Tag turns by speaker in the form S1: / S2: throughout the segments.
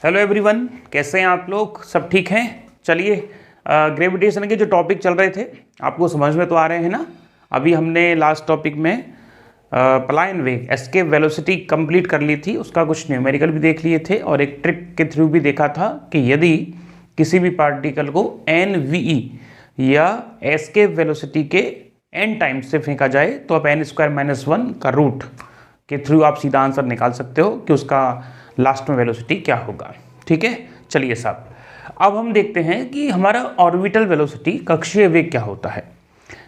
S1: Hello everyone, कैसे हैं आप लोग? सब ठीक हैं? चलिए, ग्रेविटेशन के जो टॉपिक चल रहे थे आपको समझ में तो आ रहे हैं ना। अभी हमने लास्ट टॉपिक में पलायन वेग एस्केप वेलोसिटी कंप्लीट कर ली थी, उसका कुछ न्यूमेरिकल भी देख लिए थे और एक ट्रिक के थ्रू भी देखा था कि यदि किसी भी पार्टिकल को NVE या एस्केप वेलोसिटी के n टाइम्स से फेंका जाए तो आप n² - 1 का रूट के थ्रू आप सीधा आंसर निकाल सकते हो कि उसका लास्ट में वेलोसिटी क्या होगा। ठीक है, चलिए साहब, अब हम देखते हैं कि हमारा ऑर्बिटल वेलोसिटी कक्षीय वेग क्या होता है।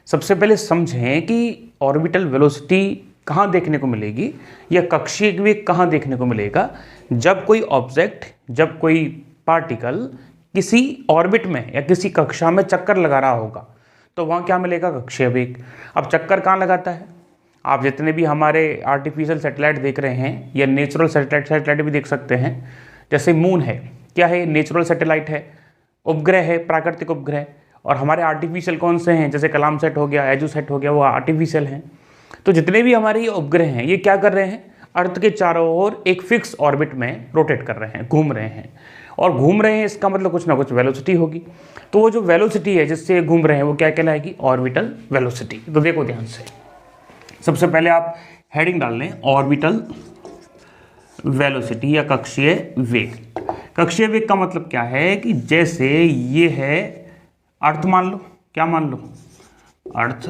S1: सबसे पहले समझें कि ऑर्बिटल वेलोसिटी कहाँ देखने को मिलेगी या कक्षीय वेग कहाँ देखने को मिलेगा। जब कोई ऑब्जेक्ट, जब कोई पार्टिकल किसी ऑर्बिट में या किसी कक्षा में चक्कर लगा रहा होगा तो वहाँ क्या मिलेगा? कक्षीय वेग। अब चक्कर कहाँ लगाता है? आप जितने भी हमारे आर्टिफिशियल सैटेलाइट देख रहे हैं या नेचुरल सैटेलाइट भी देख सकते हैं। जैसे मून है, क्या है? नेचुरल सैटेलाइट है, उपग्रह है, प्राकृतिक उपग्रह। और हमारे आर्टिफिशियल कौन से हैं? जैसे कलाम सेट हो गया, एजू सेट हो गया, वो आर्टिफिशियल हैं। तो जितने भी हमारे ये उपग्रह हैं ये क्या कर रहे हैं? अर्थ के चारों ओर एक फिक्स ऑर्बिट में रोटेट कर रहे हैं, घूम रहे हैं। और घूम रहे हैं इसका मतलब कुछ ना कुछ वेलोसिटी होगी। तो वो जो वेलोसिटी है जिससे घूम रहे हैं वो क्या कहलाएगी? Orbital velocity. तो देखो ध्यान से, सबसे पहले आप हेडिंग डाल लें ऑर्बिटल वेलोसिटी या कक्षीय वेग। कक्षीय वेग का मतलब क्या है कि जैसे ये है अर्थ, मान लो, क्या मान लो? अर्थ।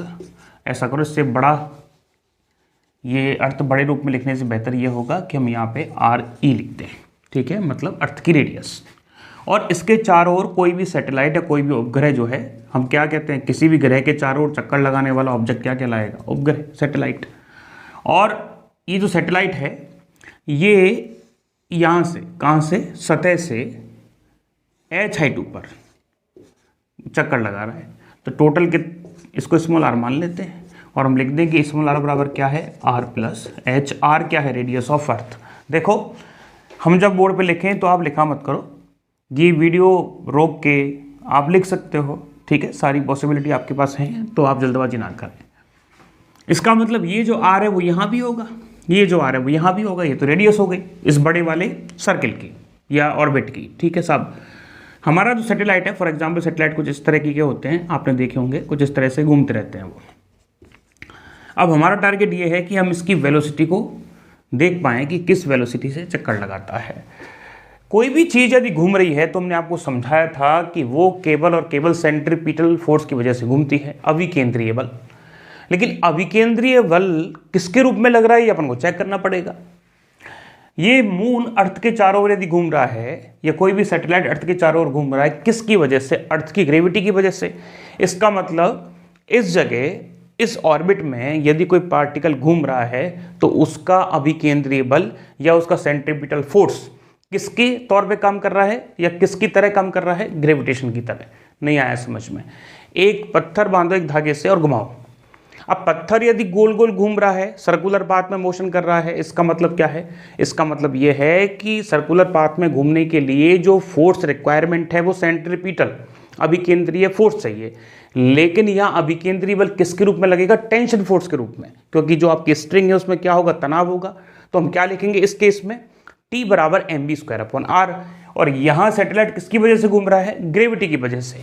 S1: ऐसा करो, इससे बड़ा, ये अर्थ बड़े रूप में लिखने से बेहतर ये होगा कि हम यहाँ पे RE लिखते हैं। ठीक है, मतलब अर्थ की रेडियस। और इसके चारों ओर कोई भी सैटेलाइट या कोई भी उपग्रह जो है, हम क्या कहते हैं? किसी भी ग्रह के चारों ओर चक्कर लगाने वाला ऑब्जेक्ट क्या कहलाएगा? उपग्रह, सैटेलाइट। और ये जो सैटेलाइट है ये यहाँ से, कहाँ से? सतह से h हाइट ऊपर चक्कर लगा रहा है। तो टोटल के इसको स्मॉल r मान लेते हैं और हम लिख दें कि स्मॉल r बराबर क्या है? r plus h। r क्या है? Radius of earth. देखो, हम जब बोर्ड पे लिखें तो आप लिखा मत करो, ये वीडियो रोक के आप लिख सकते हो। ठीक है, सारी पॉसिबिलिटी आपके पास है, तो आप जल्दबाजी ना करें। इसका मतलब ये जो r है वो यहाँ भी होगा, ये जो r है वो यहाँ भी होगा। ये तो रेडियस हो गई इस बड़े वाले सर्किल की या ऑर्बिट की। ठीक है साहब, हमारा जो सैटेलाइट है, फॉर एग्जांपल सैटेलाइट कुछ इस तरह के होते हैं, आपने देखे होंगे, कुछ इस तरह से घूमते रहते हैं वो। अब हमारा टारगेट ये है कि हम इसकी वेलोसिटी को देख पाएँ कि किस वेलोसिटी से चक्कर लगाता है। कोई भी चीज़ यदि घूम रही है तो हमने आपको समझाया था कि वो केवल और केवल सेंट्रीपिटल फोर्स की वजह से घूमती है, अभिकेंद्रीय बल। लेकिन अभिकेंद्रीय बल किसके रूप में लग रहा है ये अपन को चेक करना पड़ेगा। ये मून अर्थ के चारों ओर यदि घूम रहा है या कोई भी सैटेलाइट अर्थ के चारों ओर घूम रहा है, किसकी वजह से? अर्थ की ग्रेविटी की वजह से। इसका मतलब इस जगह, इस ऑर्बिट में यदि कोई पार्टिकल घूम रहा है तो उसका अभिकेंद्रीय बल या उसका सेंट्रीपिटल फोर्स किसके तौर पे काम कर रहा है या किसकी तरह काम कर रहा है? ग्रेविटेशन की तरह। नहीं आया समझ में? एक पत्थर बांधो एक धागे से और घुमाओ। अब पत्थर यदि गोल गोल घूम रहा है, सर्कुलर पाथ में मोशन कर रहा है, इसका मतलब क्या है? इसका मतलब यह है कि सर्कुलर पाथ में घूमने के लिए जो फोर्स रिक्वायरमेंट है वो सेंट्रीपिटल, अभिकेंद्रीय फोर्स चाहिए। लेकिन यहाँ अभिकेंद्रीय बल किसके रूप में लगेगा? टेंशन फोर्स के रूप में, क्योंकि जो आपकी स्ट्रिंग है उसमें क्या होगा? तनाव होगा। तो हम क्या लिखेंगे इस केस में? T बराबर mv²/r। और यहाँ सैटेलाइट किसकी वजह से घूम रहा है? ग्रेविटी की वजह से।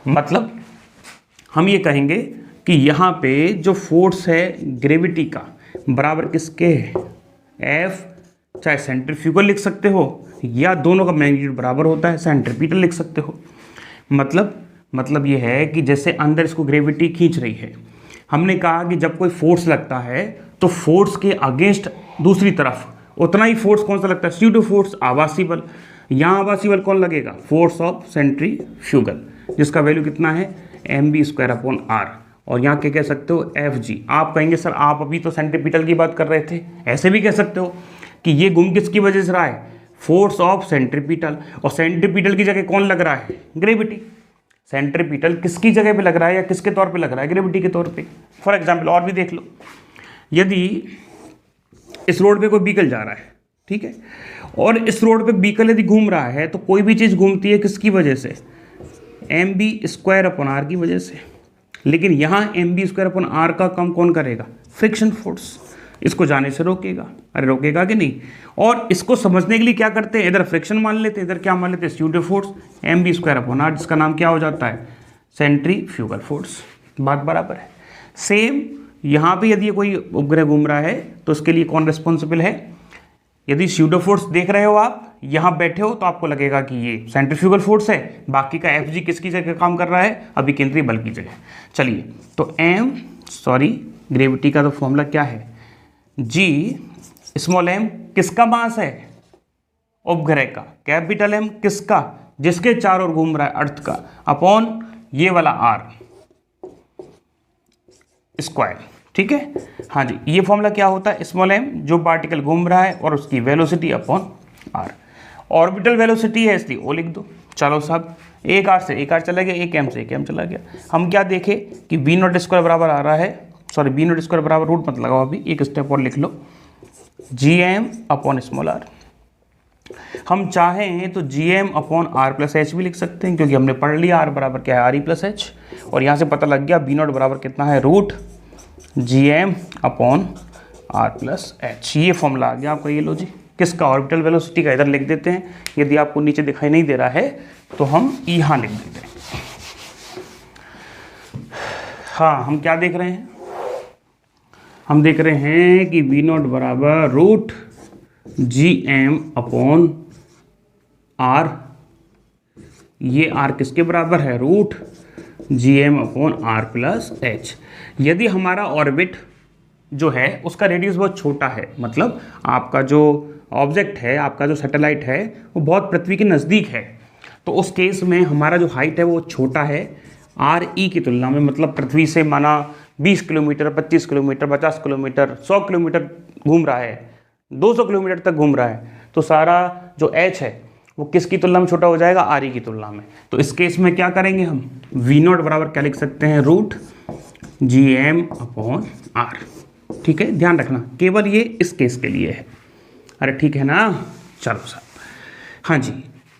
S1: मतलब हम ये कहेंगे कि यहाँ पे जो फोर्स है ग्रेविटी का बराबर किसके है? F, चाहे सेंट्रीफ्यूगल लिख सकते हो या दोनों का मैग्नीट्यूड बराबर होता है, सेंट्रीपिटल लिख सकते हो। मतलब ये है कि जैसे अंदर इसको ग्रेविटी खींच रही है, हमने कहा कि जब कोई फोर्स लगता है तो फोर्स के अगेंस्ट दूसरी तरफ उतना ही फोर्स कौन सा लगता है? स्यूडो फोर्स, आभासी बल। यहाँ आभासी बल कौन लगेगा? फोर्स ऑफ सेंट्रीफ्यूगल, जिसका वैल्यू कितना है? mv²/r। और यहाँ क्या कह सकते हो? Fg। आप कहेंगे सर आप अभी तो सेंट्रीपिटल की बात कर रहे थे। ऐसे भी कह सकते हो कि ये घूम किसकी वजह से रहा है? Force of centripetal. और सेंट्रीपिटल की जगह कौन लग रहा है? ग्रेविटी। सेंट्रीपिटल किसकी जगह पे लग रहा है या किसके तौर पे लग रहा है? ग्रेविटी के तौर पे। फॉर एग्जाम्पल और भी देख लो, यदि इस रोड पे कोई व्हीकल जा रहा है, ठीक है, और इस रोड पे व्हीकल यदि घूम रहा है तो कोई भी चीज़ घूमती है किसकी वजह से? mv²/r की वजह से। लेकिन यहाँ mv²/r का कम कौन करेगा? Friction force. इसको जाने से रोकेगा। अरे रोकेगा कि नहीं। और इसको समझने के लिए क्या करते हैं, इधर फ्रिक्शन मान लेते हैं, इधर क्या मान लेते हैं, स्यूडो फोर्स mv²/r, जिसका नाम क्या हो जाता है, सेंट्रीफ्यूगल फोर्स। बात बराबर है। सेम यहाँ पे यदि कोई उपग्रह घूम रहा है तो उसके लिए कौन रिस्पॉन्सिबल है। यदि स्यूडो फोर्स देख रहे हो आप, यहाँ बैठे हो, तो आपको लगेगा कि ये सेंट्रीफ्यूगल फोर्स है, बाकी का एफ जी किसकी जगह काम कर रहा है, अभिकेंद्रीय बल की जगह। चलिए, तो ग्रेविटी का तो फॉर्मूला क्या है, जी स्मॉल m किसका मास है, उपग्रह का, कैपिटल M किसका, जिसके चारों ओर घूम रहा है, अर्थ का, अपॉन ये वाला r स्क्वायर। ठीक है, हाँ जी, ये फॉर्मूला क्या होता है, स्मॉल m जो पार्टिकल घूम रहा है और उसकी velocity upon r। Orbital velocity है इसलिए ओ लिख दो। चलो साहब, एक r से एक r चला गया, एक m से एक m चला गया। हम क्या देखें कि v0² बराबर आ रहा है, सॉरी v0² बराबर रूट मत लगाओ अभी, एक स्टेप और लिख लो, gm अपॉन स्मॉल r। हम चाहें तो gm upon r plus h भी लिख सकते हैं, क्योंकि हमने पढ़ लिया r बराबर क्या है, r e प्लस h, और यहाँ से पता लग गया v0 बराबर कितना है, root gm upon r plus h। ये फॉर्मूला आ गया आपका। ये लो जी, किसका, ऑर्बिटल वेलोसिटी का। इधर लिख देते हैं, यदि आपको नीचे दिखाई नहीं दे रहा है तो हम यहाँ लिख देते हैं। हाँ, हम क्या देख रहे हैं, हम देख रहे हैं कि v0 बराबर रूट gm अपॉन r। ये r किसके बराबर है, root gm upon r plus h। यदि हमारा ऑर्बिट जो है उसका रेडियस बहुत छोटा है, मतलब आपका जो ऑब्जेक्ट है, आपका जो सैटेलाइट है, वो बहुत पृथ्वी के नज़दीक है, तो उस केस में हमारा जो हाइट है वो छोटा है आर ई की तुलना में। मतलब पृथ्वी से माना 20 किलोमीटर, 25 किलोमीटर, 50 किलोमीटर, 100 किलोमीटर घूम रहा है, 200 किलोमीटर तक घूम रहा है, तो सारा जो एच है वो किसकी तुलना में छोटा हो जाएगा, आर ई की तुलना में। तो इस केस में क्या करेंगे हम, v0 बराबर क्या लिख सकते हैं, रूट gm अपॉन r। ठीक है, ध्यान रखना, केवल ये इस केस के लिए है। अरे ठीक है ना, चलो साहब, हाँ जी,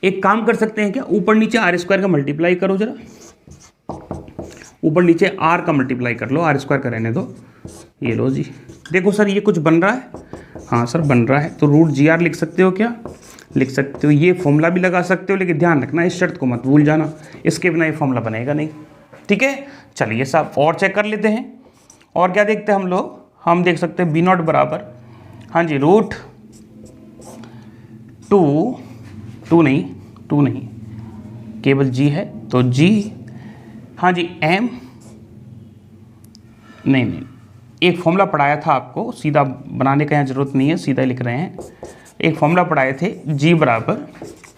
S1: एक काम कर सकते हैं क्या, ऊपर नीचे r² का मल्टीप्लाई करो जरा, ऊपर नीचे r का मल्टीप्लाई कर लो, r² का रहने दो। ये लो जी, देखो सर ये कुछ बन रहा है, हाँ सर बन रहा है, तो रूट gr लिख सकते हो, क्या लिख सकते हो, ये फॉर्मूला भी लगा सकते हो, लेकिन ध्यान रखना इस शर्त को मत भूल जाना, इसके बिना ये फॉर्मूला बनेगा नहीं। ठीक है, चलिए साहब और चेक कर लेते हैं। और क्या देखते हैं हम लोग, हम देख सकते हैं v0 बराबर, हाँ जी, रूट टू नहीं, केवल g है, तो g, हाँ जी, m, नहीं, एक फॉर्मूला पढ़ाया था आपको, सीधा बनाने का यहाँ जरूरत नहीं है, सीधा लिख रहे हैं। एक फॉर्मूला पढ़ाए थे, g बराबर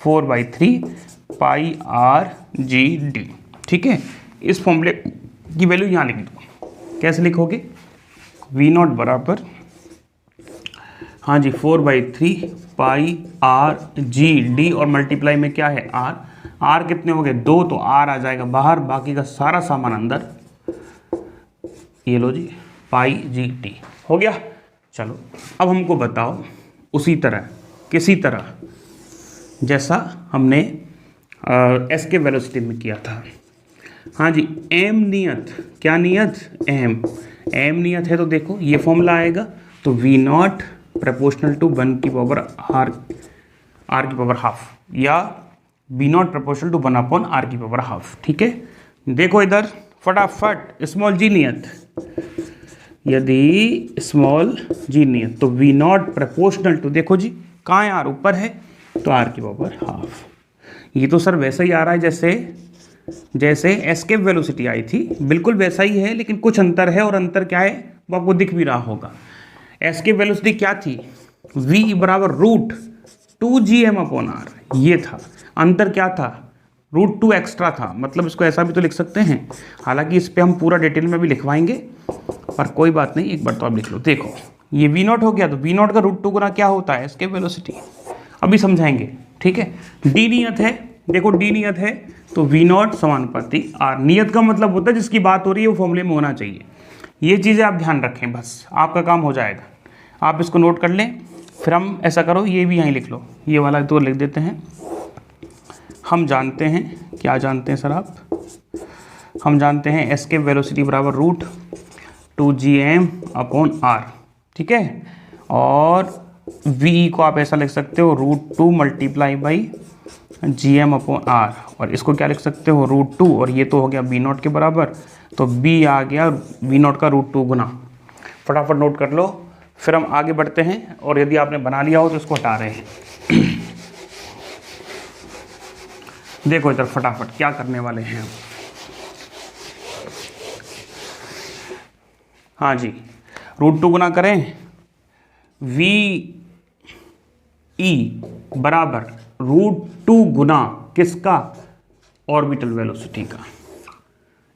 S1: 4/3 पाई r g d। ठीक है, इस फॉर्मूले की वैल्यू यहाँ लिख दो। कैसे लिखोगे, v0 बराबर, हाँ जी, 4/3 पाई r g d, और मल्टीप्लाई में क्या है, r कितने हो गए, 2, तो r आ जाएगा बाहर, बाकी का सारा सामान अंदर। ये लो जी, पाई जी टी हो गया। चलो अब हमको बताओ, उसी तरह, किसी तरह जैसा हमने एस के वेलोसिटी में किया था, हाँ जी, एम नियत, क्या नियत, एम नियत है, तो देखो ये फॉर्मूला आएगा, तो v0 प्रोपोर्शनल टू 1 की पावर r की पावर हाफ, या v0 प्रोपोर्शनल टू 1/r की पावर हाफ। ठीक है, देखो इधर फटाफट, स्मॉल g नियत, यदि स्मॉल g नियत, तो v0 प्रोपोर्शनल टू, देखो जी कहाँ है, r ऊपर है, तो r की पावर हाफ। ये तो सर वैसा ही आ रहा है जैसे एस्केप वेलोसिटी आई थी, बिल्कुल वैसा ही है, लेकिन कुछ अंतर है, और अंतर क्या है वो आपको दिख भी रहा होगा। एस्केप वेलोसिटी क्या थी, v बराबर रूट 2gm अपॉन r, ये था। अंतर क्या था, रूट 2 एक्स्ट्रा था, मतलब इसको ऐसा भी तो लिख सकते हैं, हालांकि इस पर हम पूरा डिटेल में भी लिखवाएंगे, पर कोई बात नहीं, एक बार तो आप लिख लो। देखो ये v0 हो गया, तो v0 का रूट 2 गुना क्या होता है, एस्केप वेलोसिटी, अभी समझाएंगे। ठीक है, d नियत है, देखो d नियत है, तो v0 समानुपाती r। नियत का मतलब होता है जिसकी बात हो रही है वो फॉर्मूले में होना चाहिए। ये चीज़ें आप ध्यान रखें, बस आपका काम हो जाएगा। आप इसको नोट कर लें, फिर हम ऐसा करो, ये भी यहीं लिख लो, ये वाला तो लिख देते हैं। हम जानते हैं, क्या जानते हैं सर आप, हम जानते हैं एस्केप वेलोसिटी बराबर रूट 2gm अपॉन r। ठीक है। और वी को आप ऐसा लिख सकते हो √2 मल्टीप्लाई बाई GM/R, और इसको क्या लिख सकते हो √2, और ये तो हो गया B0 के बराबर, तो B आ गया B0 का √2 गुना। फटाफट नोट कर लो, फिर हम आगे बढ़ते हैं, और यदि आपने बना लिया हो तो इसको हटा रहे हैं। देखो इधर फटाफट क्या करने वाले हैं हम। हाँ जी, √2 गुना करें VE बराबर √2 गुना किसका, ऑर्बिटल वेलोसिटी का।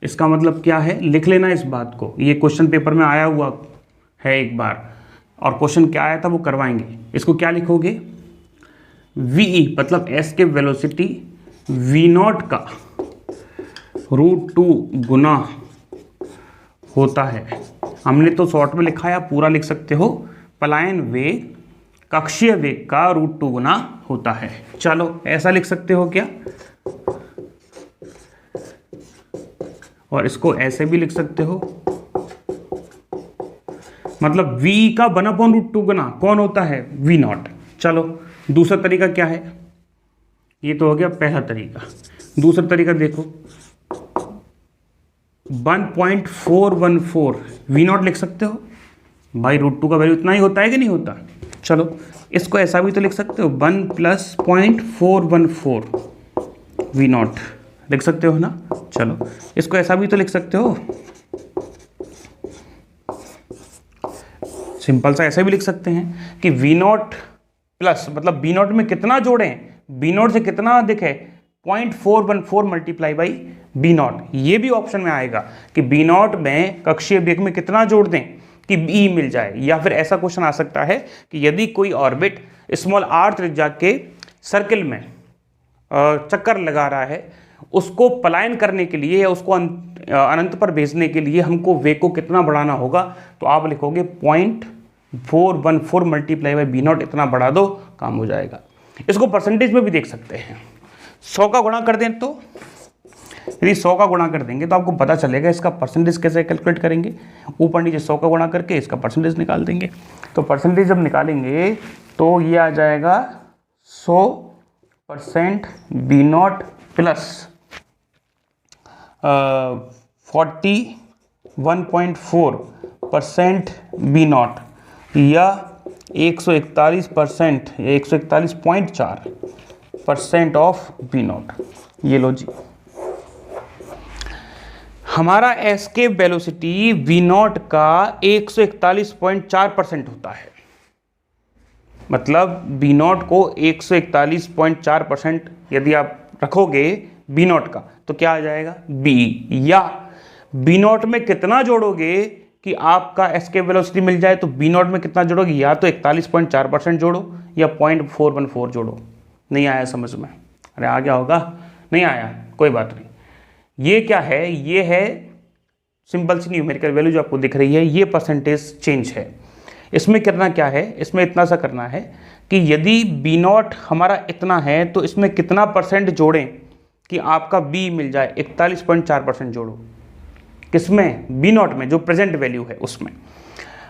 S1: इसका मतलब क्या है, लिख लेना इस बात को, ये क्वेश्चन पेपर में आया हुआ है एक बार, और क्वेश्चन क्या आया था वो करवाएंगे। इसको क्या लिखोगे, VE मतलब S के वेलोसिटी V0 का √2 गुना होता है। हमने तो शॉर्ट में लिखा है, आप पूरा लिख सकते हो, पलायन वेग कक्षीय वेग का √2 गुना होता है। चलो ऐसा लिख सकते हो क्या, और इसको ऐसे भी लिख सकते हो, मतलब v का 1/√2 गुना कौन होता है, V0। चलो दूसरा तरीका क्या है, ये तो हो गया पहला तरीका। दूसरा तरीका देखो, 1.414 V0 लिख सकते हो भाई, √2 का वैल्यू इतना ही होता है कि नहीं होता। चलो इसको ऐसा भी तो लिख सकते हो, 1 + 0.414 V0 लिख सकते हो ना। चलो इसको ऐसा भी तो लिख सकते हो, सिंपल सा ऐसे भी लिख सकते हैं कि V0 प्लस, मतलब B0 में कितना जोड़ें, B0 से कितना अधिक है, 0.414 मल्टीप्लाई बाई B0। ये भी ऑप्शन में आएगा कि B0 में कक्षीय वेग में कितना जोड़ दें कि B मिल जाए। या फिर ऐसा क्वेश्चन आ सकता है कि यदि कोई ऑर्बिट स्मॉल r त्रिज्या के सर्किल में चक्कर लगा रहा है, उसको पलायन करने के लिए या उसको अनंत पर भेजने के लिए हमको वेग को कितना बढ़ाना होगा, तो आप लिखोगे 0.414 मल्टीप्लाई बाई B0, इतना बढ़ा दो, काम हो जाएगा। इसको परसेंटेज में भी देख सकते हैं, 100 का गुणा कर दें तो, यदि 100 का गुणा कर देंगे तो आपको पता चलेगा इसका परसेंटेज कैसे कैलकुलेट करेंगे। ऊपर नीचे 100 का गुणा करके इसका परसेंटेज निकाल देंगे। तो परसेंटेज जब निकालेंगे तो ये आ जाएगा 100% B0 प्लस 41.4% B0 या 141% 141.4% ऑफ B0। ये लो जी, हमारा एस्केप वेलोसिटी V0 का 141.4% होता है। मतलब B0 को 141.4% यदि आप रखोगे B0 का, तो क्या आ जाएगा B, या B0 में कितना जोड़ोगे कि आपका एस्केप वेलोसिटी मिल जाए, तो B0 में कितना जोड़ोगे, या तो 41.4% जोड़ो या 0.414 जोड़ो। नहीं आया समझ में, अरे आ गया होगा, नहीं आया कोई बात नहीं। ये क्या है, ये है सिंपल सी न्यूमेरिकल वैल्यू जो आपको दिख रही है, ये परसेंटेज चेंज है। इसमें करना क्या है, इसमें इतना सा करना है कि यदि B0 हमारा इतना है तो इसमें कितना परसेंट जोड़ें कि आपका B मिल जाए, 41.4% जोड़ो। किसमें, B0 में, जो प्रेजेंट वैल्यू है उसमें।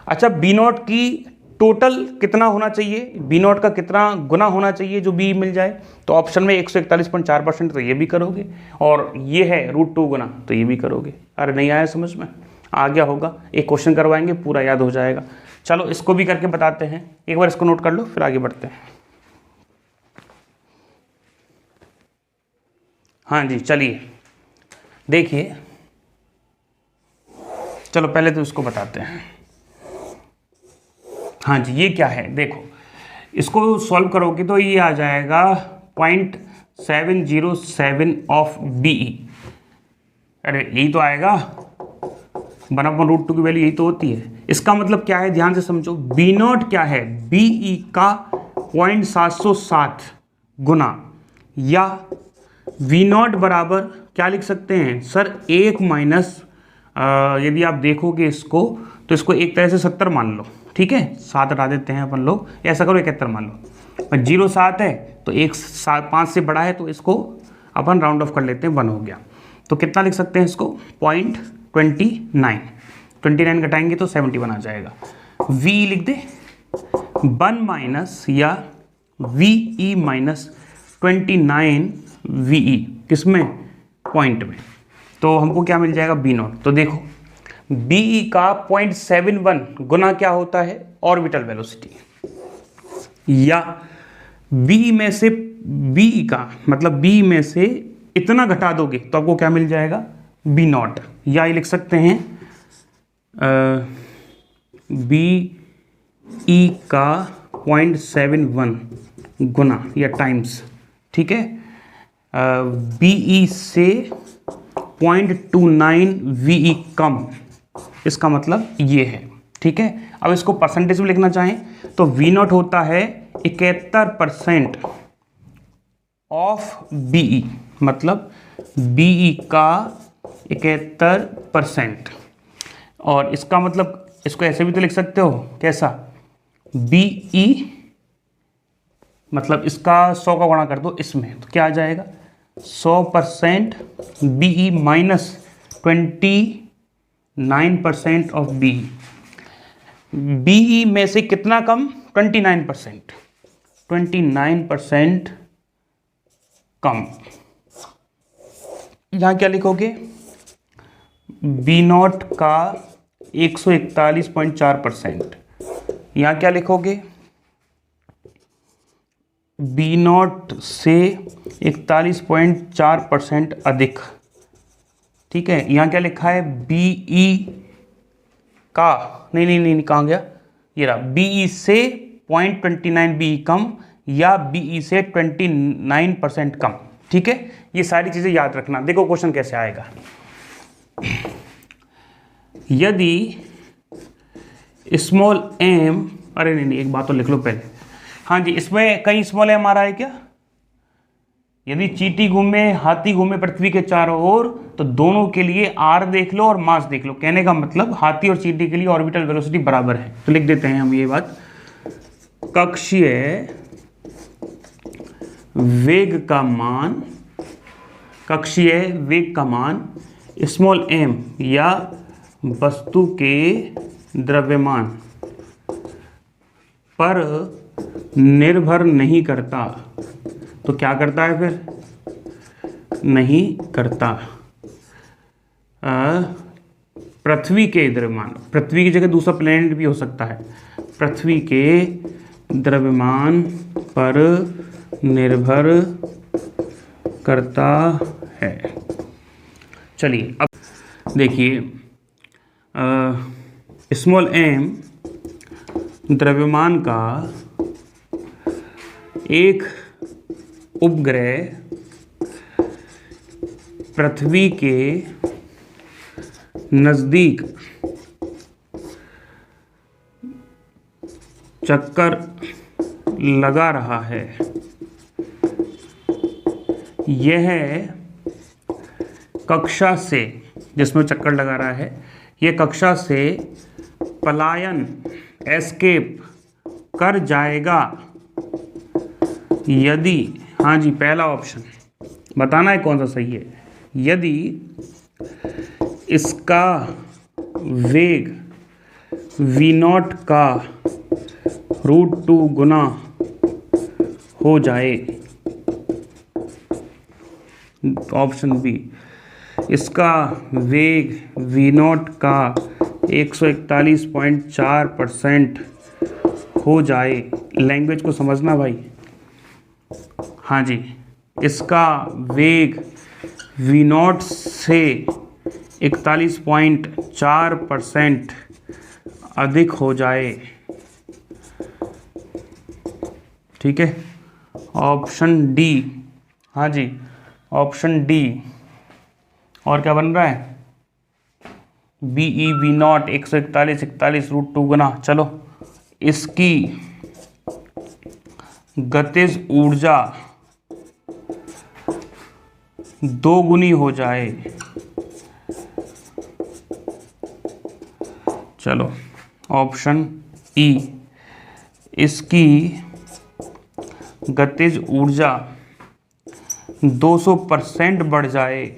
S1: अच्छा, B0 की टोटल कितना होना चाहिए, B0 का कितना गुना होना चाहिए जो B मिल जाए, तो ऑप्शन में 141.4%, तो ये भी करोगे, और ये है √2 गुना, तो ये भी करोगे। अरे नहीं आया समझ में, आ गया होगा, एक क्वेश्चन करवाएंगे पूरा याद हो जाएगा। चलो इसको भी करके बताते हैं, एक बार इसको नोट कर लो फिर आगे बढ़ते हैं। हाँ जी चलिए देखिए, चलो पहले तो इसको बताते हैं। हाँ जी, ये क्या है देखो, इसको सॉल्व करोगे तो ये आ जाएगा 0.707 ऑफ BE। अरे यही तो आएगा, 1/√2 की वैल्यू यही तो होती है। इसका मतलब क्या है, ध्यान से समझो, B0 क्या है, BE का 0.707 गुना, या V0 बराबर क्या लिख सकते हैं सर, 1 माइनस, यदि आप देखोगे इसको तो इसको एक तरह से 70 मान लो, ठीक है, 7 हटा देते हैं अपन लोग, ऐसा करो 71 मान लो, 0.7 है तो 5 से बड़ा है तो इसको अपन राउंड ऑफ कर लेते हैं, 1 हो गया। तो कितना लिख सकते हैं इसको, 0.29 घटाएंगे तो 71 आ जाएगा। वी लिख दे 1 माइनस या वी माइनस 29 वी किसमें, पॉइंट में। तो हमको क्या मिल जाएगा बी नॉट। तो देखो बी का 0.71 गुना क्या होता है, ऑर्बिटल वेलोसिटी, या बी में से बी का मतलब बी में से इतना घटा दोगे तो आपको क्या मिल जाएगा, बी नॉट। या ये लिख सकते हैं बी ई का 0.71 गुना या टाइम्स, ठीक है, बीई से 0.29 वी कम, इसका मतलब ये है, ठीक है। अब इसको परसेंटेज में लिखना चाहें तो वी नॉट होता है 71% ऑफ बीई, मतलब बीई का 71%। और इसका मतलब इसको ऐसे भी तो लिख सकते हो, कैसा, बीई मतलब इसका 100 का गुणा कर दो इसमें, तो क्या आ जाएगा 100% BE minus 29% of BE. BE में से कितना कम, 29%, 29% कम। यहाँ क्या लिखोगे, बी नॉट का 141.4%। यहाँ क्या लिखोगे, बी नॉट से 41.4% अधिक, ठीक है। यहाँ क्या लिखा है, बीई का नहीं कहाँ गया, ये रहा, बीई से 0.29 बीई कम या बीई से 29% कम, ठीक है। ये सारी चीज़ें याद रखना। देखो क्वेश्चन कैसे आएगा, यदि स्मॉल एम, अरे नहीं एक बात तो लिख लो पहले, हाँ जी, इसमें कहीं स्मॉल एम आ रहा है क्या, यदि चींटी घूमे हाथी घूमे पृथ्वी के चारों ओर तो दोनों के लिए आर देख लो और मास देख लो। कहने का मतलब हाथी और चींटी के लिए ऑर्बिटल वेलोसिटी बराबर है। तो लिख देते हैं हम ये बात, कक्षीय वेग का मान, कक्षीय वेग का मान स्मॉल एम या वस्तु के द्रव्यमान पर निर्भर नहीं करता। तो क्या करता है फिर, नहीं करता पृथ्वी के द्रव्यमान, पृथ्वी की जगह दूसरा प्लेनेट भी हो सकता है, पृथ्वी के द्रव्यमान पर निर्भर करता है। चलिए अब देखिए, स्मॉल एम द्रव्यमान का एक उपग्रह पृथ्वी के नज़दीक चक्कर लगा रहा है। यह कक्षा से, जिसमें चक्कर लगा रहा है, यह कक्षा से पलायन, एस्केप कर जाएगा यदि, हाँ जी पहला ऑप्शन बताना है कौन सा सही है, यदि इसका वेग v0 का √2 गुना हो जाए। ऑप्शन बी, इसका वेग v0 का 141.4% हो जाए। लैंग्वेज को समझना भाई, हाँ जी, इसका वेग v0 से 41.4% अधिक हो जाए, ठीक है। ऑप्शन डी, हाँ जी ऑप्शन डी। और क्या बन रहा है, बीई v0 141 गुना। चलो, इसकी गतिज ऊर्जा 2 गुनी हो जाए। चलो, ऑप्शन ई, इसकी गतिज ऊर्जा 200% बढ़ जाए।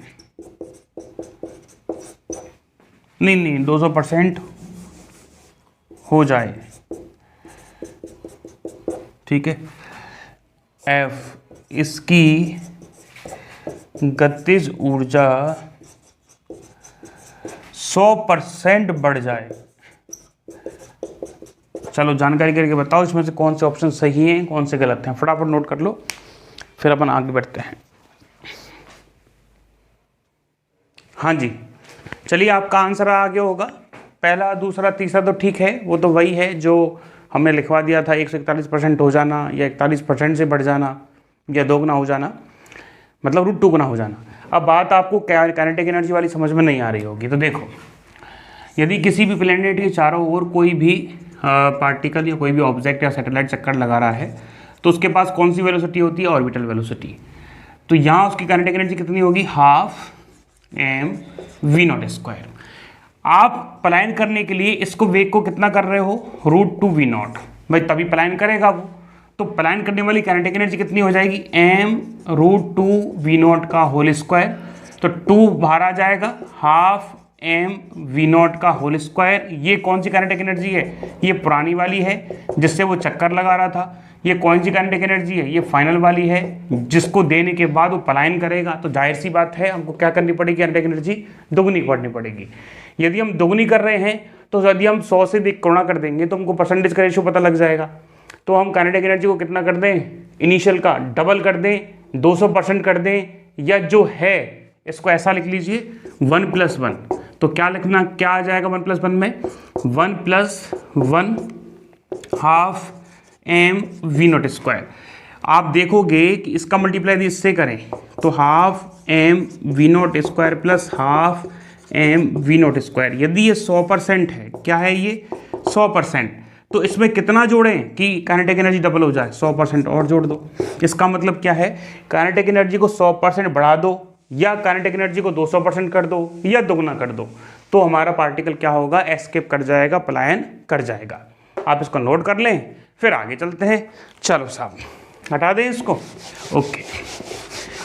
S1: नहीं 200%, हो जाए, ठीक है, एफ इसकी गतिज ऊर्जा 100% बढ़ जाए। चलो जानकारी करके बताओ इसमें से कौन से ऑप्शन सही हैं कौन से गलत हैं, फटाफट नोट कर लो, फिर अपन आगे बढ़ते हैं। हाँ जी, चलिए आपका आंसर आ गया होगा। पहला दूसरा तीसरा तो ठीक है, वो तो वही है जो हमने लिखवा दिया था, 141% हो जाना या 41% से बढ़ जाना या दोगुना हो जाना, मतलब √2 गुना हो जाना। अब बात आपको काइनेटिक एनर्जी वाली समझ में नहीं आ रही होगी। तो देखो, यदि किसी भी प्लेनेट के चारों ओर कोई भी पार्टिकल या कोई भी ऑब्जेक्ट या सैटेलाइट चक्कर लगा रहा है तो उसके पास कौन सी वेलोसिटी होती है, ऑर्बिटल वेलोसिटी। तो यहाँ उसकी काइनेटिक एनर्जी कितनी होगी, 12mv02। आप पलायन करने के लिए इसको वेग को कितना कर रहे हो, √2v0, भाई तभी पलायन करेगा वो। तो पलायन करने वाली काइनेटिक एनर्जी कितनी हो जाएगी, m√2v0 का होल स्क्वायर। तो 2 बाहर आ जाएगा, 12mv0 का होल स्क्वायर। ये कौन सी काइनेटिक एनर्जी है, ये पुरानी वाली है जिससे वो चक्कर लगा रहा था। ये कौन सी काइनेटिक एनर्जी है, ये फाइनल वाली है जिसको देने के बाद वो पलायन करेगा। तो जाहिर सी बात है हमको क्या करनी पड़ेगी, काइनेटिक एनर्जी दोगुनी करनी पड़ेगी। यदि हम दोगुनी कर रहे हैं तो यदि हम 100 से गुणा कर देंगे तो हमको परसेंटेज का रेशियो पता लग जाएगा। तो हम काइनेटिक एनर्जी को कितना कर दें, इनिशियल का डबल कर दें, 200% कर दें, या जो है इसको ऐसा लिख लीजिए 1 + 1। तो क्या लिखना, क्या आ जाएगा 1 + 1 में, 1 + 1 12mv02। आप देखोगे कि इसका मल्टीप्लाई यदि इससे करें तो 12mv02 + 12mv02। यदि ये 100% है, क्या है ये 100%, तो इसमें कितना जोड़ें कि काइनेटिक एनर्जी डबल हो जाए, 100% और जोड़ दो। इसका मतलब क्या है, काइनेटिक एनर्जी को 100% बढ़ा दो या काइनेटिक एनर्जी को 200% कर दो या दोगुना कर दो, तो हमारा पार्टिकल क्या होगा, एस्केप कर जाएगा, पलायन कर जाएगा। आप इसको नोट कर लें, फिर आगे चलते हैं। चलो साहब हटा दें इसको, ओके।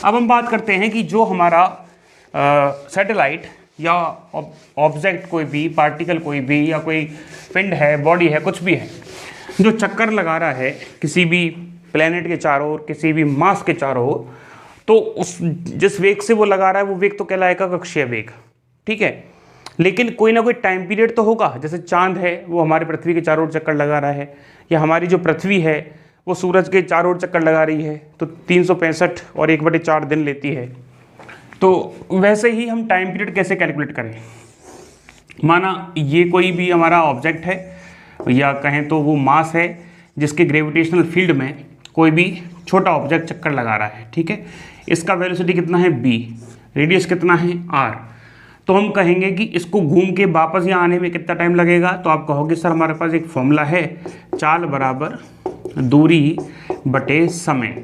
S1: अब हम बात करते हैं कि जो हमारा सैटेलाइट या ऑब्जेक्ट कोई भी, पार्टिकल कोई भी, या कोई पिंड है, बॉडी है, कुछ भी है, जो चक्कर लगा रहा है किसी भी प्लेनेट के चारों ओर, किसी भी मास के चारों ओर, तो उस जिस वेग से वो लगा रहा है वो वेग तो कहलाएगा कक्षीय वेग, ठीक है। लेकिन कोई ना कोई टाइम पीरियड तो होगा। जैसे चांद है वो हमारे पृथ्वी के चारों ओर चक्कर लगा रहा है, या हमारी जो पृथ्वी है वो सूरज के चारों ओर चक्कर लगा रही है, तो 365 और 1/4 दिन लेती है। तो वैसे ही हम टाइम पीरियड कैसे कैलकुलेट करें, माना ये कोई भी हमारा ऑब्जेक्ट है, या कहें तो वो मास है जिसके ग्रेविटेशनल फील्ड में कोई भी छोटा ऑब्जेक्ट चक्कर लगा रहा है, ठीक है। इसका वेलोसिटी कितना है b, रेडियस कितना है r। तो हम कहेंगे कि इसको घूम के वापस यहाँ आने में कितना टाइम लगेगा। तो आप कहोगे सर हमारे पास एक फॉर्मूला है, चाल बराबर दूरी बटे समय।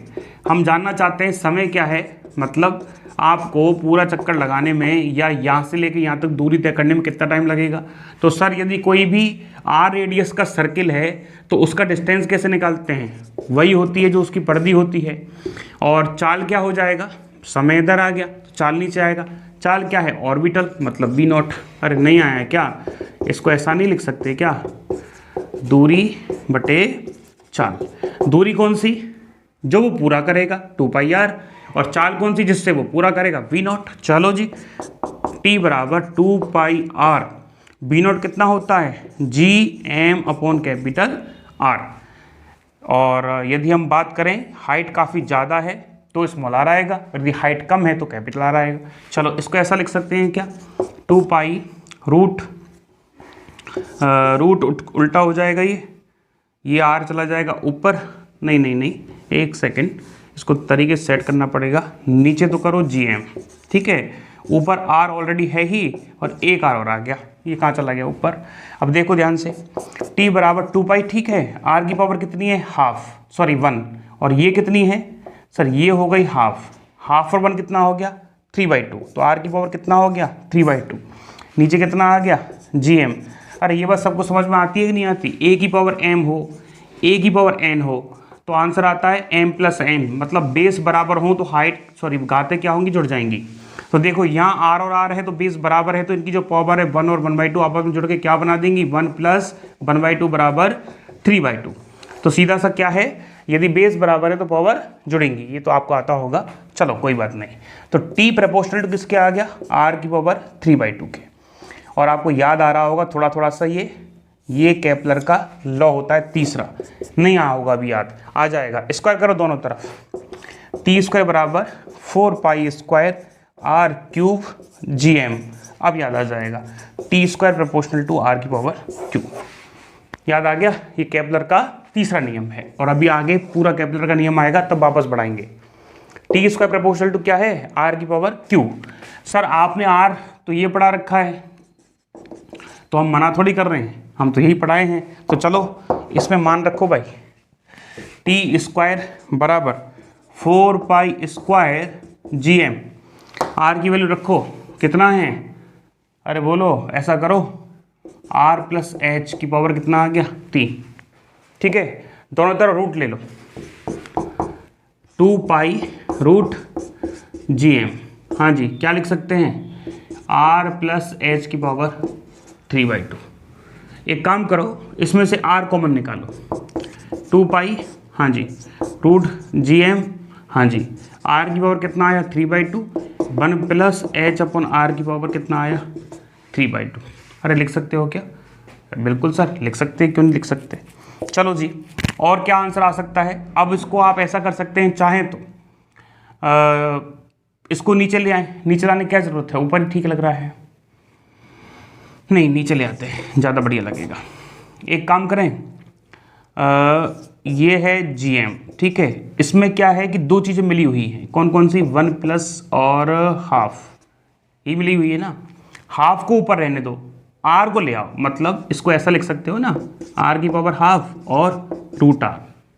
S1: हम जानना चाहते हैं समय क्या है, मतलब आपको पूरा चक्कर लगाने में या यहाँ से लेकर यहाँ तक दूरी तय करने में कितना टाइम लगेगा। तो सर यदि कोई भी r रेडियस का सर्किल है तो उसका डिस्टेंस कैसे निकालते हैं, वही होती है जो उसकी परिधि होती है। और चाल क्या हो जाएगा, समय इधर आ गया तो चाल नीचे आएगा। चाल क्या है, ऑर्बिटल, मतलब v0। अरे नहीं आया है क्या, इसको ऐसा नहीं लिख सकते क्या, दूरी बटे चाल। दूरी कौन सी, जो वो पूरा करेगा 2πr, और चाल कौन सी, जिससे वो पूरा करेगा v0। चलो जी, t बराबर 2πr, v0 कितना होता है Gm/R। और यदि हम बात करें हाइट काफ़ी ज़्यादा है तो स्मॉल r आएगा, यदि हाइट कम है तो कैपिटल R आएगा। चलो इसको ऐसा लिख सकते हैं क्या, 2π रूट उल्टा हो जाएगा, ये r चला जाएगा ऊपर, नहीं, एक सेकेंड, इसको तरीके से सेट करना पड़ेगा। नीचे तो करो Gm, ठीक है, ऊपर r ऑलरेडी है ही और एक r और आ गया, ये कहाँ चला गया ऊपर। अब देखो ध्यान से, t बराबर 2π, ठीक है, r की पावर कितनी है, 1, और ये कितनी है सर, ये हो गई हाफ और 1 कितना हो गया 3/2, तो r की पावर कितना हो गया 3/2। नीचे कितना आ गया Gm। अरे ये बात सबको समझ में आती है कि नहीं आती, a की पावर m हो, a की पावर n हो तो आंसर आता है m + n, मतलब बेस बराबर हो तो हाइट, घातें क्या होंगी, जुड़ जाएंगी। तो देखो यहाँ आर और आर है तो बेस बराबर है, तो इनकी जो पावर है 1 और 1/2 आपस में जुड़ के क्या बना देंगी, 1 + 1/2 बराबर 3/2। तो सीधा सा क्या है, यदि बेस बराबर है तो पावर जुड़ेंगी, ये तो आपको आता होगा, चलो कोई बात नहीं। तो टी प्रोपोर्शनल टू किसके आ गया, आर की पावर 3/2 के। और आपको याद आ रहा होगा थोड़ा थोड़ा सा, ये केपलर का लॉ होता है तीसरा, नहीं आया होगा अभी याद, आ जाएगा। स्क्वायर करो दोनों तरफ, t² बराबर 4π² r³ gm, अब याद आ जाएगा, t² प्रोपोर्शनल टू r की पावर q। याद आ गया, ये केपलर का तीसरा नियम है। और अभी आगे पूरा केपलर का नियम आएगा तब वापस बढ़ाएंगे। t² प्रोपोर्शनल टू क्या है, r की पावर q। सर आपने r तो ये पढ़ा रखा है, तो हम मना थोड़ी कर रहे हैं, हम तो यही पढ़ाए हैं। तो चलो इसमें मान रखो भाई, t² बराबर 4π² gm, r की वैल्यू रखो, कितना है, अरे बोलो, ऐसा करो, r + h की पावर कितना आ गया, t। ठीक है, दोनों तरफ रूट ले लो, 2π√gm। हाँ जी, क्या लिख सकते हैं, r + h की पावर 3/2। एक काम करो, इसमें से r कॉमन निकालो, 2π, हाँ जी, √gm, हाँ जी, r की पावर कितना आया, 3/2, 1 + h/r की पावर कितना आया, 3/2। अरे लिख सकते हो क्या, बिल्कुल सर लिख सकते हैं, क्यों नहीं लिख सकते। चलो जी, और क्या आंसर आ सकता है। अब इसको आप ऐसा कर सकते हैं, चाहें तो इसको नीचे ले आए, नीचे लाने की क्या ज़रूरत है, ऊपर ही ठीक लग रहा है, नहीं नीचे ले आते हैं, ज़्यादा बढ़िया लगेगा। एक काम करें, ये है gm, ठीक है, इसमें क्या है कि दो चीज़ें मिली हुई हैं, कौन कौन सी, 1+ और हाफ, ये मिली हुई है ना। हाफ को ऊपर रहने दो, r को ले आओ, मतलब इसको ऐसा लिख सकते हो ना, r की पावर हाफ और √r।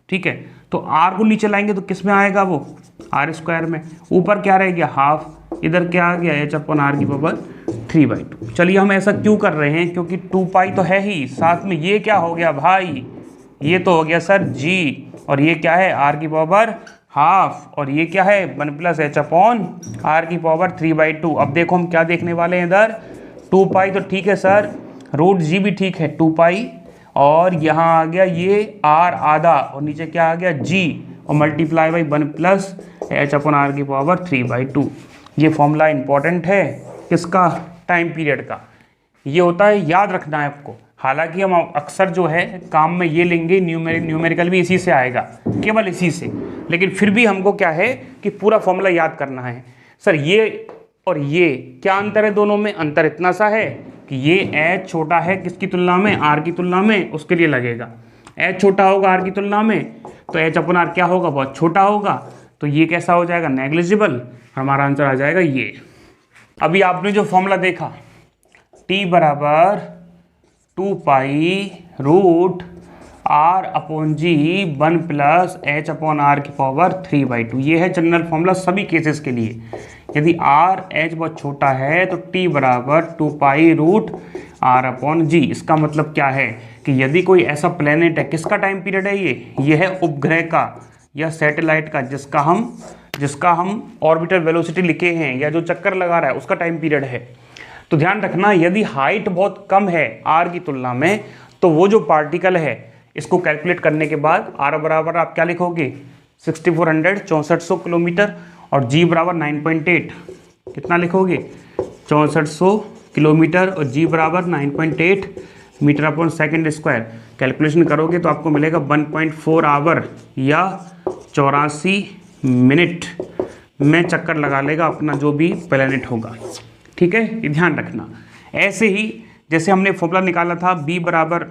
S1: ठीक है, तो r को नीचे लाएंगे तो किस में आएगा, वो r² में, ऊपर क्या रह गया, हाफ, इधर क्या आ गया, h/r की पावर 3/2। चलिए हम ऐसा क्यों कर रहे हैं, क्योंकि 2π तो है ही, साथ में ये क्या हो गया भाई, ये तो हो गया सर g, और ये क्या है, r की पावर हाफ, और ये क्या है, 1 + h/r की पावर 3/2। अब देखो हम क्या देखने वाले हैं इधर, 2π तो ठीक है सर, √g भी ठीक है 2π, और यहाँ आ गया ये r आधा, और नीचे क्या आ गया g, और मल्टीप्लाई बाई 1 + h/r की पावर 3/2। ये फॉर्मूला इंपॉर्टेंट है किसका, टाइम पीरियड का, ये होता है, याद रखना है आपको। हालांकि हम अक्सर जो है काम में ये लेंगे, न्यूमेरिकल भी इसी से आएगा, केवल इसी से, लेकिन फिर भी हमको क्या है कि पूरा फॉर्मूला याद करना है। सर ये और ये क्या अंतर है, दोनों में अंतर इतना सा है कि ये h छोटा है किसकी तुलना में, r की तुलना में, उसके लिए लगेगा। h छोटा होगा r की तुलना में तो h/r क्या होगा, बहुत छोटा होगा, तो ये कैसा हो जाएगा, नेग्लिजिबल, हमारा आंसर आ जाएगा ये। अभी आपने जो फॉर्मूला देखा, t बराबर 2π√r/g 1 + h/r की पावर 3/2, ये है जनरल फॉर्मूला सभी केसेस के लिए। यदि r h बहुत छोटा है तो t बराबर 2π√r/g। इसका मतलब क्या है कि यदि कोई ऐसा प्लेनेट है, किसका टाइम पीरियड है ये है उपग्रह का या सैटेलाइट का, जिसका हम ऑर्बिटल वेलोसिटी लिखे हैं, या जो चक्कर लगा रहा है उसका टाइम पीरियड है। तो ध्यान रखना, यदि हाइट बहुत कम है r की तुलना में, तो वो जो पार्टिकल है, इसको कैलकुलेट करने के बाद r बराबर आप क्या लिखोगे, 6400 किलोमीटर, और g बराबर 9.8, कितना लिखोगे, 6400 किलोमीटर, और g बराबर 9.8 मीटर/सेकंड²। कैलकुलेशन करोगे तो आपको मिलेगा 1.4 आवर या 84 मिनट में चक्कर लगा लेगा अपना जो भी प्लेनेट होगा। ठीक है, ये ध्यान रखना। ऐसे ही जैसे हमने फॉर्मूला निकाला था b बराबर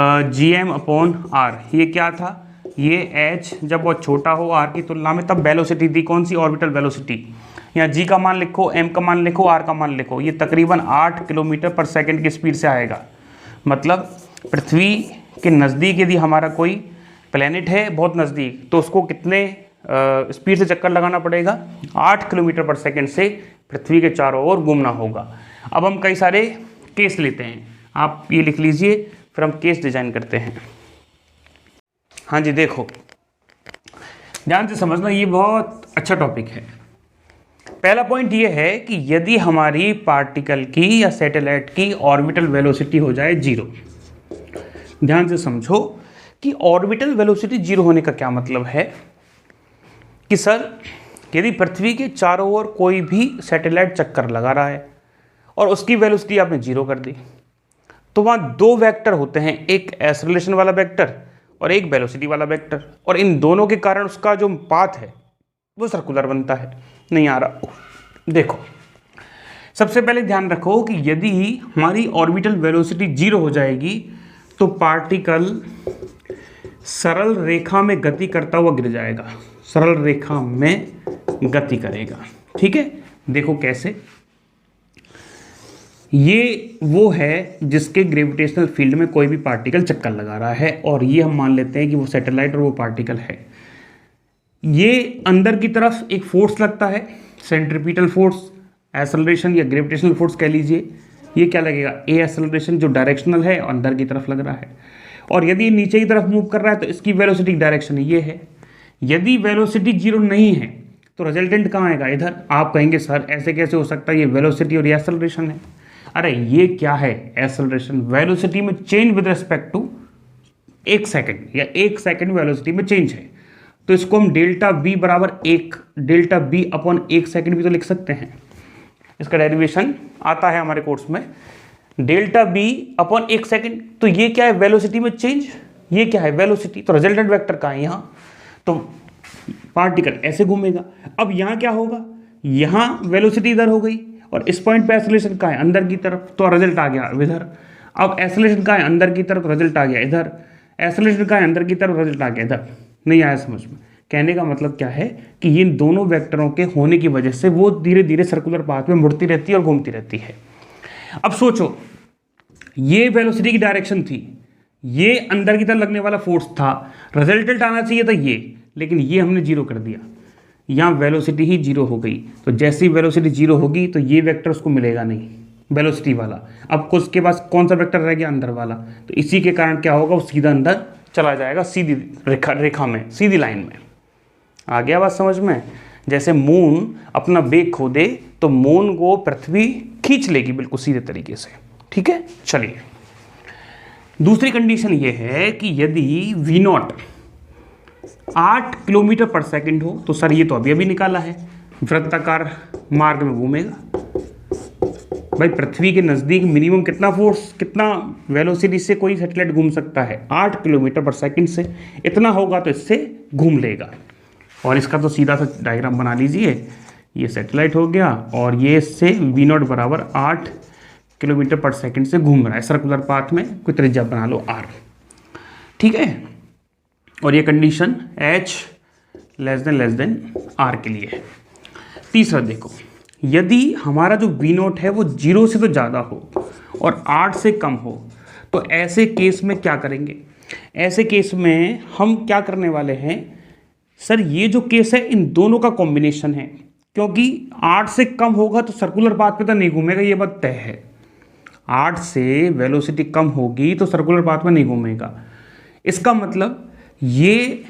S1: √gm/r, ये क्या था, ये h जब वो छोटा हो r की तुलना में, तब वेलोसिटी थी, कौन सी, ऑर्बिटल वेलोसिटी। यहाँ g का मान लिखो, m का मान लिखो, r का मान लिखो, ये तकरीबन 8 किलोमीटर/सेकंड की स्पीड से आएगा। मतलब पृथ्वी के नज़दीक यदि हमारा कोई प्लेनेट है, बहुत नज़दीक, तो उसको कितने स्पीड से चक्कर लगाना पड़ेगा, 8 किलोमीटर/सेकंड से पृथ्वी के चारों ओर घूमना होगा। अब हम कई सारे केस लेते हैं, आप ये लिख लीजिए, फिर हम केस डिजाइन करते हैं। हाँ जी, देखो ध्यान से समझना, ये बहुत अच्छा टॉपिक है। पहला पॉइंट ये है कि यदि हमारी पार्टिकल की या सैटेलाइट की ऑर्बिटल वेलोसिटी हो जाए 0। ध्यान से समझो कि ऑर्बिटल वेलोसिटी 0 होने का क्या मतलब है कि सर यदि पृथ्वी के चारों ओर कोई भी सैटेलाइट चक्कर लगा रहा है और उसकी वेलोसिटी आपने 0 कर दी, तो वहाँ दो वेक्टर होते हैं, एक एक्सेलरेशन वाला वेक्टर और एक वेलोसिटी वाला वेक्टर, और इन दोनों के कारण उसका जो पाथ है वो सर्कुलर बनता है। नहीं आ रहा, देखो सबसे पहले ध्यान रखो कि यदि हमारी ऑर्बिटल वेलोसिटी 0 हो जाएगी तो पार्टिकल सरल रेखा में गति करता हुआ गिर जाएगा, सरल रेखा में गति करेगा। ठीक है, देखो कैसे। ये वो है जिसके ग्रेविटेशनल फील्ड में कोई भी पार्टिकल चक्कर लगा रहा है, और ये हम मान लेते हैं कि वो सैटेलाइट और वो पार्टिकल है। ये अंदर की तरफ एक फोर्स लगता है, सेंट्रीपिटल फोर्स, एक्सेलरेशन या ग्रेविटेशनल फोर्स कह लीजिए। ये क्या लगेगा, ए एक्सेलरेशन जो डायरेक्शनल है और अंदर की तरफ लग रहा है। और यदि नीचे की तरफ मूव कर रहा है तो इसकी वेलोसिटी डायरेक्शन ये है। यदि वेलोसिटी 0 नहीं है तो रिजल्टेंट कहाँ आएगा, इधर। आप कहेंगे सर ऐसे कैसे हो सकता है, ये वेलोसिटी और ये एक्सेलरेशन है। अरे ये क्या है, एक्सेलरेशन, वेलोसिटी में change with respect to 1 second या 1 सेकेंड वेलोसिटी में चेंज है, तो इसको हम डेल्टा v बराबर 1 डेल्टा v अपॉन 1 सेकेंड भी तो लिख सकते हैं। इसका डेरिवेशन आता है हमारे कोर्स में, डेल्टा v अपॉन 1 सेकेंड। तो ये क्या है, वेलोसिटी में चेंज, ये क्या है, वेलोसिटी। तो रिजल्टेंट वेक्टर कहाँ है, यहाँ। तो पार्टिकल ऐसे घूमेगा। अब यहाँ क्या होगा, यहाँ वेलोसिटी इधर हो गई और इस पॉइंट पे एक्सेलरेशन कहाँ है, अंदर की तरफ, तो रिजल्ट आ गया इधर। अब एक्सेलरेशन कहाँ है, अंदर की तरफ, रिजल्ट आ गया इधर। एक्सेलरेशन कहाँ है, अंदर की तरफ, रिजल्ट आ गया इधर। नहीं आया समझ में। कहने का मतलब क्या है कि इन दोनों वेक्टरों के होने की वजह से वो धीरे धीरे सर्कुलर पाथ में मुड़ती रहती है और घूमती रहती है। अब सोचो, ये वेलोसिटी की डायरेक्शन थी, ये अंदर की तरफ लगने वाला फोर्स था, रिजल्टेंट आना चाहिए था ये, लेकिन ये हमने 0 कर दिया। यहाँ वेलोसिटी ही 0 हो गई, तो जैसी वेलोसिटी 0 होगी तो ये वेक्टर उसको मिलेगा नहीं, वेलोसिटी वाला। अब उसके पास कौन सा वेक्टर रह गया, अंदर वाला। तो इसी के कारण क्या होगा, वो सीधा अंदर चला जाएगा, सीधी रेखा में, सीधी लाइन में। आ गया बात समझ में। जैसे मून अपना वेग खो दे तो मून को पृथ्वी खींच लेगी बिल्कुल सीधे तरीके से। ठीक है, चलिए दूसरी कंडीशन ये है कि यदि v0 8 किलोमीटर पर सेकंड हो, तो सर ये तो अभी निकाला है, वृत्ताकार मार्ग में घूमेगा। भाई पृथ्वी के नज़दीक मिनिमम कितना फोर्स, कितना वेलोसिटी से कोई सैटेलाइट घूम सकता है, 8 किलोमीटर पर सेकंड से। इतना होगा तो इससे घूम लेगा। और इसका तो सीधा सा डायग्राम बना लीजिए, ये सैटेलाइट हो गया और ये इससे v0 बराबर 8 किलोमीटर पर सेकंड से घूम रहा है सर्कुलर पाथ में, कोई त्रिज्या बना लो r। ठीक है, और ये condition h less than r के लिए है। तीसरा देखो, यदि हमारा जो v0 है वो 0 से तो ज़्यादा हो और 8 से कम हो, तो ऐसे केस में क्या करेंगे। ऐसे केस में हम क्या करने वाले हैं, सर ये जो केस है इन दोनों का कॉम्बिनेशन है, क्योंकि 8 से कम होगा तो सर्कुलर पाथ पे तो नहीं घूमेगा, ये बात तय है। 8 से वेलोसिटी कम होगी तो सर्कुलर पाथ में नहीं घूमेगा। इसका मतलब ये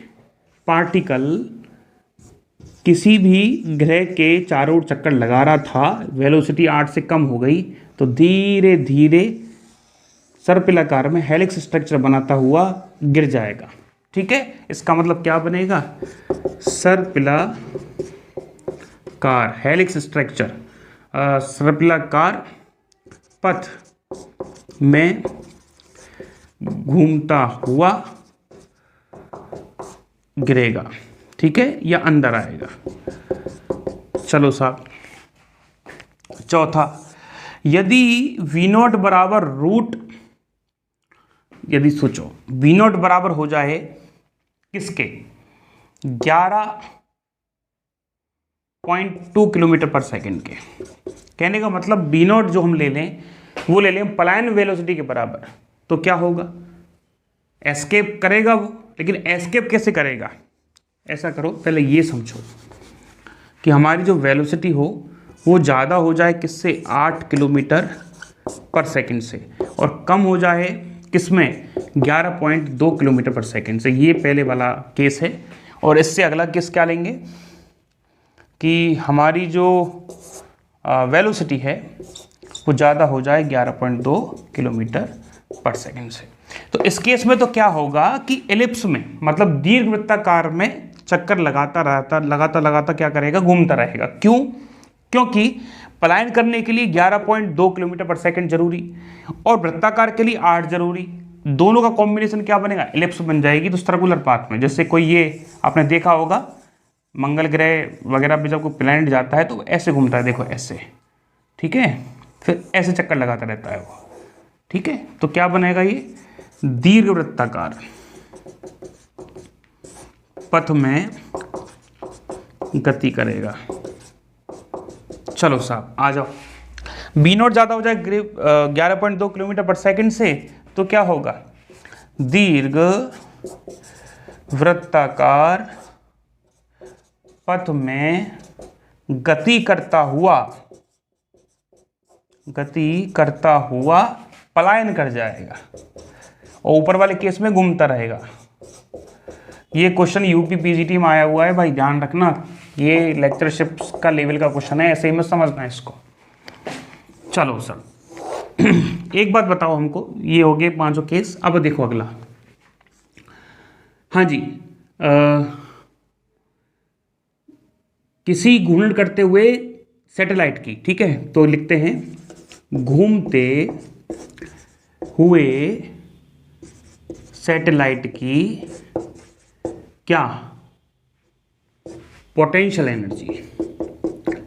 S1: पार्टिकल किसी भी ग्रह के चारों ओर चक्कर लगा रहा था, वेलोसिटी 8 से कम हो गई तो धीरे धीरे सर्पिलाकार में हेलिक्स स्ट्रक्चर बनाता हुआ गिर जाएगा। ठीक है, इसका मतलब क्या बनेगा, सर्पिलाकार हेलिक्स स्ट्रक्चर, सर्पिलाकार पथ में घूमता हुआ गिरेगा। ठीक है, या अंदर आएगा। चलो साहब, चौथा, यदि v0 बराबर रूट, यदि सोचो v0 बराबर हो जाए किसके, 11.2 किलोमीटर पर सेकंड के। कहने का मतलब v0 जो हम ले लें वो ले लें पलायन वेलोसिटी के बराबर, तो क्या होगा, एस्केप करेगा वो। लेकिन एस्केप कैसे करेगा, ऐसा करो पहले ये समझो कि हमारी जो वेलोसिटी हो वो ज़्यादा हो जाए किससे, 8 किलोमीटर पर सेकंड से, और कम हो जाए किसमें, 11.2 किलोमीटर पर सेकंड से। ये पहले वाला केस है। और इससे अगला केस क्या लेंगे, कि हमारी जो वेलोसिटी है वो ज़्यादा हो जाए 11.2 किलोमीटर पर सेकंड से। तो इस केस में तो क्या होगा कि एलिप्स में मतलब दीर्घवृत्ताकार में चक्कर लगाता क्या करेगा, घूमता रहेगा। क्यों? क्योंकि पलायन करने के लिए 11.2 किलोमीटर पर सेकंड जरूरी और वृत्ताकार के लिए 8 जरूरी। दोनों का कॉम्बिनेशन क्या बनेगा, एलिप्स बन जाएगी। तो सर्कुलर पाथ में जैसे कोई ये आपने देखा होगा मंगल ग्रह वगैरह पे जब कोई प्लैनेट जाता है तो ऐसे घूमता है, देखो ऐसे, ठीक है, फिर ऐसे चक्कर लगाता रहता है वो, ठीक है। तो क्या बनेगा, ये दीर्घवृत्ताकार पथ में गति करेगा। चलो साहब आ जाओ, बी नॉट ज़्यादा हो जाए 11.2 किलोमीटर पर सेकंड से तो क्या होगा, दीर्घ वृत्ताकार पथ में गति करता हुआ पलायन कर जाएगा और ऊपर वाले केस में घूमता रहेगा। ये क्वेश्चन यूपी पीजीटी में आया हुआ है भाई, ध्यान रखना, ये लेक्चरशिप का लेवल का क्वेश्चन है, ऐसे ही मत समझना इसको। चलो सर एक बात बताओ हमको, ये हो गए 5 केस। अब देखो अगला, हाँ जी, किसी घूर्णन करते हुए सैटेलाइट की, ठीक है, तो लिखते हैं घूमते हुए सैटेलाइट की क्या पोटेंशियल एनर्जी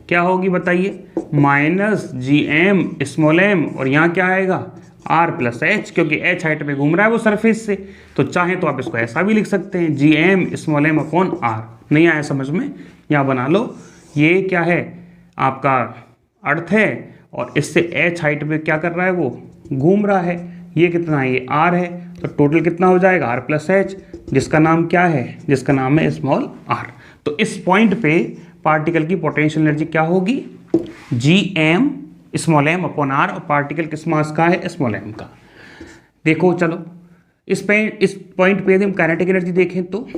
S1: क्या होगी बताइए, -gm और यहाँ क्या आएगा r+h, क्योंकि h हाइट पे घूम रहा है वो सरफेस से। तो चाहे तो आप इसको ऐसा भी लिख सकते हैं gm(m)/r। नहीं आया समझ में, यहाँ बना लो, ये क्या है आपका अर्थ है और इससे h हाइट पे क्या कर रहा है वो घूम रहा है। ये कितना है, ये r है, तो टोटल कितना हो जाएगा r+h, जिसका नाम क्या है, जिसका नाम है स्मॉल r। तो इस पॉइंट पे पार्टिकल की पोटेंशियल एनर्जी क्या होगी, gm(m)/r और पार्टिकल किस मास का है, स्मॉल m का। देखो चलो इस पॉइंट पे यदि हम काइनेटिक एनर्जी देखें तो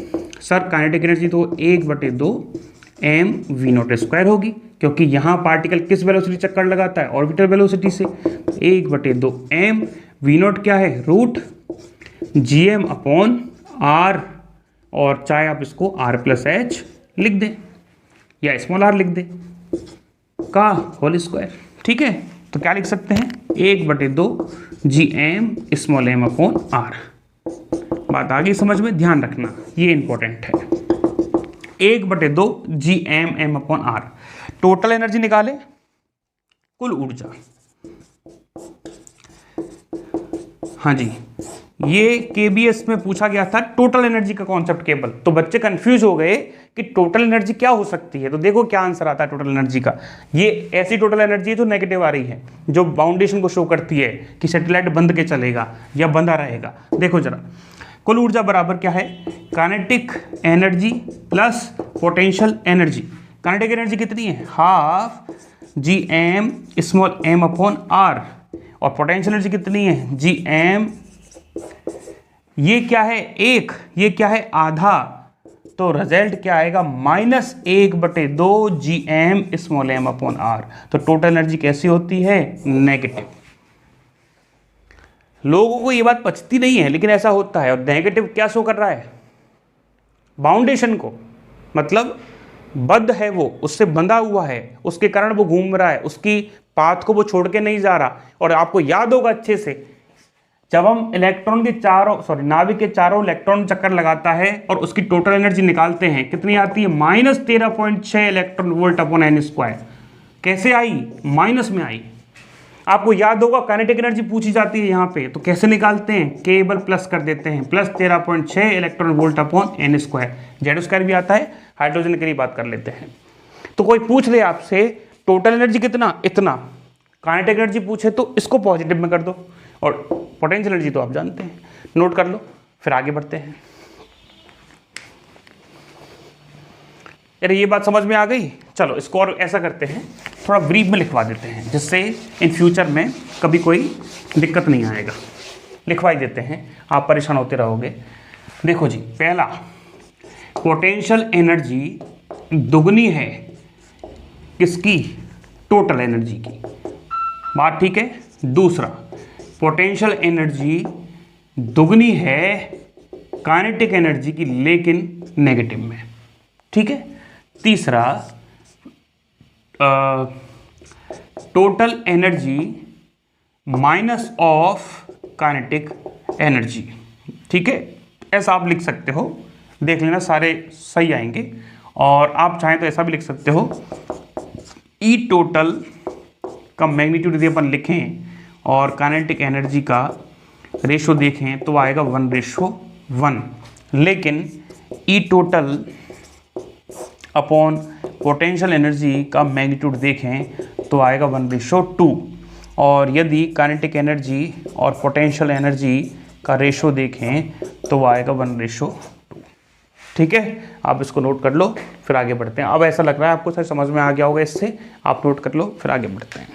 S1: सर काइनेटिक एनर्जी तो 1/2 mv0² होगी, क्योंकonlar यहाँ पार्टिकल किस वेलोसिटी चक्कर लगाता है, ऑर्बिटल वेलोसिटी से। 1/2 mv0 क्या है, √gm/r, और चाहे आप इसको r+h लिख दें या स्मॉल r लिख दें का होल स्क्वायर, ठीक है। तो क्या लिख सकते हैं, 1/2 gm(m)/r। बात आ गई समझ में, ध्यान रखना ये इंपॉर्टेंट है। 1/2 gm(m)/r। टोटल एनर्जी निकाले, कुल ऊर्जा, हाँ जी, ये केबीएस में पूछा गया था टोटल एनर्जी का कॉन्सेप्ट केवल। तो बच्चे कंफ्यूज हो गए कि टोटल एनर्जी क्या हो सकती है। तो देखो क्या आंसर आता है टोटल एनर्जी का। ये ऐसी टोटल एनर्जी है जो नेगेटिव आ रही है, जो बाउंडेशन को शो करती है कि सैटेलाइट बंद के चलेगा या बंधा रहेगा। देखो जरा, कुल ऊर्जा बराबर क्या है, kinetic energy plus potential energy. Kinetic energy कितनी है, ½ gm(m)/r और पोटेंशियल एनर्जी कितनी है, gm, ये क्या है 1, ये क्या है आधा, तो रिजल्ट क्या आएगा, -1/2 gm(m)/r। तो टोटल एनर्जी कैसी होती है, नेगेटिव। लोगों को ये बात पचती नहीं है लेकिन ऐसा होता है। और नेगेटिव क्या शो कर रहा है, बाउंडेशन को, मतलब बद्ध है वो, उससे बंधा हुआ है, उसके कारण वो घूम रहा है, उसकी पाथ को वो छोड़ के नहीं जा रहा। और आपको याद होगा अच्छे से, जब हम इलेक्ट्रॉन के नाभिक के चारों इलेक्ट्रॉन चक्कर लगाता है और उसकी टोटल एनर्जी निकालते हैं, कितनी आती है, -13.6 इलेक्ट्रॉन वोल्ट/n²। कैसे आई, माइनस में आई। आपको याद होगा काइनेटिक एनर्जी पूछी जाती है यहाँ पे, तो कैसे निकालते हैं, केवल प्लस कर देते हैं, +13.6 इलेक्ट्रॉन वोल्ट/n²। Z² भी आता है, हाइड्रोजन के लिए बात कर लेते हैं। तो कोई पूछ ले आपसे टोटल एनर्जी कितना, इतना, काइनेटिक एनर्जी पूछे तो इसको पॉजिटिव में कर दो, और पोटेंशियल एनर्जी तो आप जानते हैं, नोट कर लो, फिर आगे बढ़ते हैं। अरे ये बात समझ में आ गई। चलो इसको और ऐसा करते हैं, थोड़ा ब्रीफ में लिखवा देते हैं, जिससे इन फ्यूचर में कभी कोई दिक्कत नहीं आएगा। लिखवाई देते हैं, आप परेशान होते रहोगे। देखो जी, पहला, पोटेंशियल एनर्जी दुगनी है किसकी? टोटल एनर्जी की। बात ठीक है। दूसरा, पोटेंशियल एनर्जी दुगनी है काइनेटिक एनर्जी की, लेकिन नेगेटिव में। ठीक है। तीसरा, total energy minus of kinetic energy. ठीक है, ऐसा आप लिख सकते हो, देख लेना सारे सही आएंगे। और आप चाहें तो ऐसा भी लिख सकते हो, ई टोटल का मैग्नीट्यूड यदि अपन लिखें और काइनेटिक एनर्जी का रेशो देखें तो आएगा 1:1, लेकिन ई टोटल अपॉन पोटेंशियल एनर्जी का मैग्नीट्यूड देखें तो आएगा 1:2। और यदि काइनेटिक एनर्जी और पोटेंशियल एनर्जी का रेशो देखें तो आएगा 1:2। ठीक है, आप इसको नोट कर लो, फिर आगे बढ़ते हैं। अब ऐसा लग रहा है आपको सर समझ में आ गया होगा, इससे आप नोट कर लो, फिर आगे बढ़ते हैं।